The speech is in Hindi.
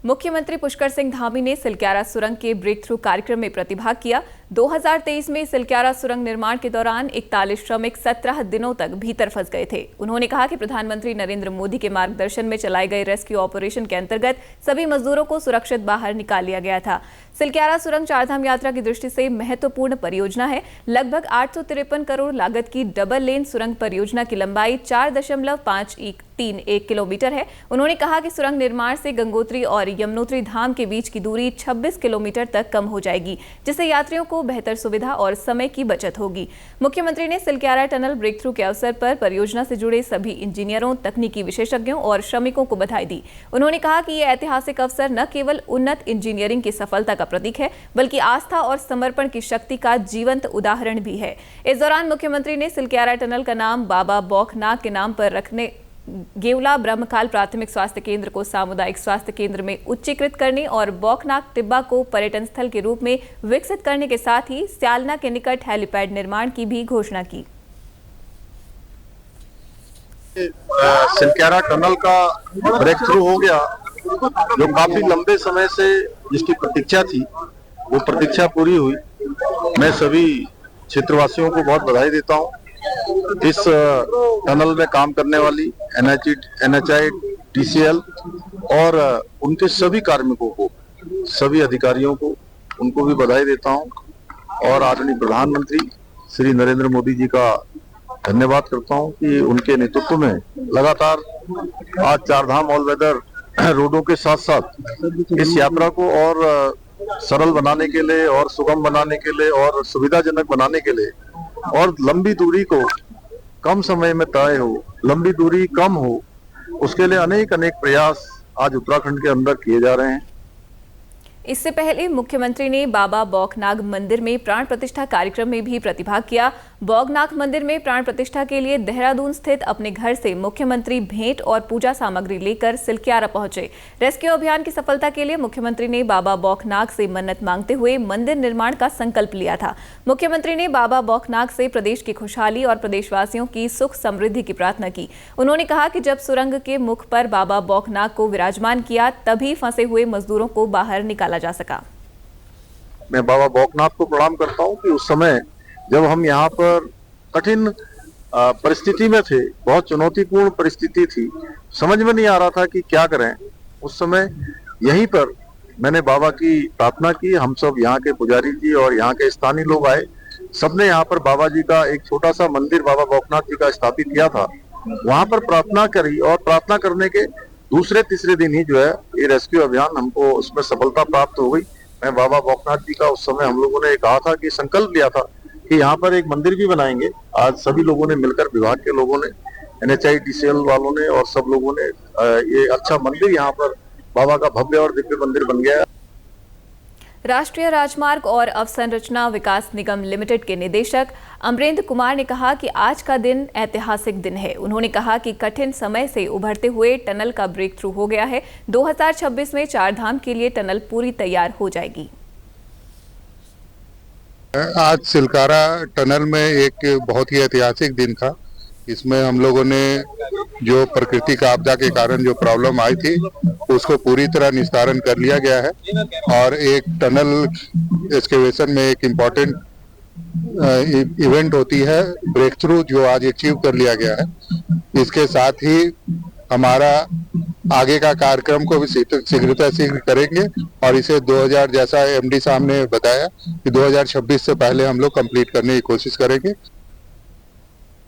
मुख्यमंत्री पुष्कर सिंह धामी ने सिलक्यारा सुरंग के ब्रेक थ्रू कार्यक्रम में प्रतिभाग किया। 2023 में सिलक्यारा सुरंग निर्माण के दौरान 41 श्रमिक 17 दिनों तक भीतर फंस गए थे। उन्होंने कहा कि प्रधानमंत्री नरेंद्र मोदी के मार्गदर्शन में चलाए गए रेस्क्यू ऑपरेशन के अंतर्गत सभी मजदूरों को सुरक्षित बाहर निकाल लिया गया था। सिलक्यारा सुरंग चारधाम यात्रा की दृष्टि से महत्वपूर्ण परियोजना है। लगभग 853 करोड़ लागत की डबल लेन सुरंग परियोजना की लंबाई 4.531 किलोमीटर है। उन्होंने कहा कि सुरंग निर्माण से गंगोत्री और यमुनोत्री धाम के बीच की दूरी 26 किलोमीटर तक कम हो जाएगी, जिससे यात्रियों को बेहतर सुविधा और समय की बचत होगी। मुख्यमंत्री ने सिलक्यारा टनल ब्रेक थ्रू के अवसर पर परियोजना से जुड़े सभी इंजीनियरों, तकनीकी विशेषज्ञों और श्रमिकों को बधाई दी। उन्होंने कहा कि यह ऐतिहासिक अवसर न केवल उन्नत इंजीनियरिंग की सफलता का प्रतीक है, बल्कि आस्था और समर्पण की शक्ति का जीवंत उदाहरण भी है। इस दौरान मुख्यमंत्री ने सिलक्यारा टनल का नाम बाबा बौखनाग के नाम पर रखने, गेवला ब्रह्मकाल प्राथमिक स्वास्थ्य केंद्र को सामुदायिक स्वास्थ्य केंद्र में उच्चीकृत करने और बौखनाग टिब्बा को पर्यटन स्थल के रूप में विकसित करने के साथ ही स्यालना के निकट हेलीपैड निर्माण की भी घोषणा की। सिलक्यारा टनल का ब्रेक थ्रू हो गया, जो काफी लंबे समय से जिसकी प्रतीक्षा थी, वो प्रतीक्षा पूरी हुई। मैं सभी क्षेत्रवासियों को बहुत बधाई देता हूँ। इस टनल में काम करने वाली NHI, TCL और उनके सभी कार्मिकों को, सभी अधिकारियों को, उनको भी बधाई देता हूँ और आदरणीय प्रधानमंत्री श्री नरेंद्र मोदी जी का धन्यवाद करता हूँ कि उनके नेतृत्व में लगातार आज चारधाम ऑल वेदर रोडों के साथ साथ इस यात्रा को और सरल बनाने के लिए और सुगम बनाने के लिए और सुविधाजनक बनाने के लिए और लंबी दूरी को कम समय में तय हो, लंबी दूरी कम हो, उसके लिए अनेक प्रयास आज उत्तराखंड के अंदर किए जा रहे हैं। इससे पहले मुख्यमंत्री ने बाबा बौखनाग मंदिर में प्राण प्रतिष्ठा कार्यक्रम में भी प्रतिभाग किया। बौखनाग मंदिर में प्राण प्रतिष्ठा के लिए देहरादून स्थित अपने घर से मुख्यमंत्री भेंट और पूजा सामग्री लेकर सिलक्यारा पहुंचे। रेस्क्यू अभियान की सफलता के लिए मुख्यमंत्री ने बाबा बौखनाग से मन्नत मांगते हुए मंदिर निर्माण का संकल्प लिया था। मुख्यमंत्री ने बाबा बौखनाग से प्रदेश की खुशहाली और प्रदेशवासियों की सुख समृद्धि की प्रार्थना की। उन्होंने कहा कि जब सुरंग के मुख पर बाबा बौखनाग को विराजमान किया, तभी फंसे हुए मजदूरों को बाहर निकाला जा सका। मैं बाबा बौखनाग को प्रणाम करता हूं कि उस समय जब हम यहाँ पर कठिन परिस्थिति में थे, बहुत चुनौतीपूर्ण परिस्थिति थी, समझ में नहीं आ रहा था कि क्या करें, उस समय यहीं पर मैंने बाबा की प्रार्थना की। हम सब यहाँ के पुजारी जी और यहाँ के स्थानीय लोग आए, सबने यहाँ पर बाबा जी का एक छोटा सा मंदिर बाबा बौखनाग जी का स्थापित किया था। वहां पर प्रार्थना करी और प्रार्थना करने के दूसरे तीसरे दिन ही जो है ये रेस्क्यू अभियान हमको उसमें सफलता प्राप्त हो गई। मैं बाबा बौखनाग जी का उस समय हम लोगों ने कहा था कि संकल्प लिया था कि यहाँ पर एक मंदिर भी बनाएंगे। आज सभी लोगों ने मिलकर, विभाग के लोगों ने, NHI, TCL वालों ने और सब लोगों ने ये अच्छा मंदिर यहाँ पर बाबा का भव्य और दिव्य मंदिर बन गया है। राष्ट्रीय राजमार्ग और अवसंरचना विकास निगम लिमिटेड के निदेशक अमरेंद्र कुमार ने कहा कि आज का दिन ऐतिहासिक दिन है। उन्होंने कहा कि कठिन समय से उभरते हुए टनल का ब्रेक थ्रू हो गया है। 2026 में चारधाम के लिए टनल पूरी तैयार हो जाएगी। आज सिलक्यारा टनल में एक बहुत ही ऐतिहासिक दिन था। इसमें हम लोगों ने जो प्रकृति का आपदा के कारण जो प्रॉब्लम आई थी, उसको पूरी तरह निस्तारण कर लिया गया है और एक टनल एक्सकेवेशन में एक इम्पोर्टेंट इवेंट होती है ब्रेक थ्रू, जो आज अचीव कर लिया गया है। इसके साथ ही हमारा आगे का कार्यक्रम को भी शीघ्र करेंगे और इसे 2000, जैसा MD साहब ने बताया कि 2026 से पहले हम लोग कंप्लीट करने की कोशिश करेंगे।